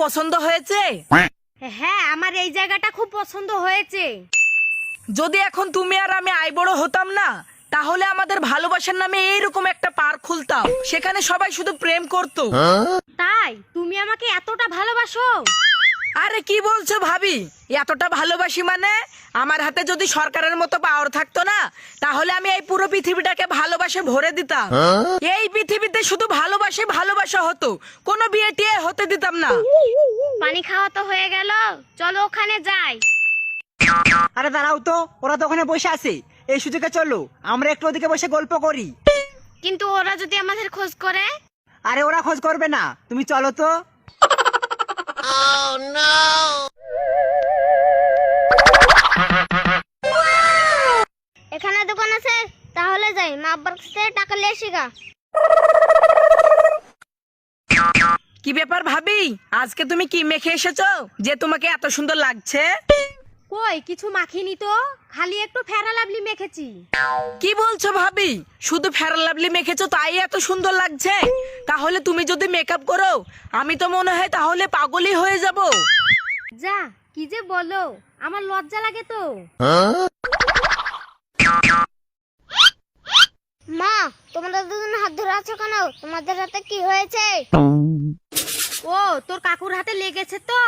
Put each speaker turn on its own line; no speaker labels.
পছন্দ হয়েছে?
হ্যাঁ, আমার এই জায়গাটা খুব পছন্দ হয়েছে।
যদি এখন তুমি আর আমি আইবড় হতাম না, তাহলে আমাদের ভালোবাসার নামে এইরকম একটা পার্ক খুলতাম, সেখানে সবাই শুধু প্রেম করতো।
তাই তুমি আমাকে এতটা ভালোবাসো?
আরে কি বলছো ভাবি, এতটা ভালোবাসি মানে? আমার হাতে যদি সরকারের মতো পাওয়ার থাকতো না, তাহলে আমি এই পুরো পৃথিবীটাকে ভালোবাসে ভরে দিতাম। এই পৃথিবীতে শুধু ভালোবাসা হতো, কোনো বিয়ে টিয়ে হতে দিতাম না।
পানি খাওয়া তো হয়ে গেল, চলো ওখানে যাই।
আরে দাঁড়াও তো, ওরা তো ওখানে বসে আছে। এই সুযোগে চলো আমরা একটু ওদিকে বসে গল্প করি।
কিন্তু ওরা যদি আমাদের খোঁজ করে?
আরে ওরা খোঁজ করবে না, তুমি চলো তো।
এখানে দোকান আছে, তাহলে যাই, মা আব্বার কাছ থেকে টাকা নিয়ে আসি গা।
কি ব্যাপার ভাবি, আজকে তুমি কি মেখে এসেছো যে তোমাকে এত সুন্দর লাগছে?
কই কিছু মাখিনি তো, খালি একটু ফেরা লাভলি মেখেছি।
কি বলছো ভাবি, শুধু ফেয়ার লাভলি মেখেছো তাই এত সুন্দর লাগছে? তাহলে তুমি যদি মেকআপ করো, আমি তো মনে হয় তাহলে পাগলই হয়ে যাব।
যা, কি যে বলো, আমার লজ্জা লাগে তো। মা, তোমরা দুজন হাত ধরে আছো কেন? তোমাদের হাতে কি হয়েছে? ও, তোর কাকুর হাতে লেগেছে তো,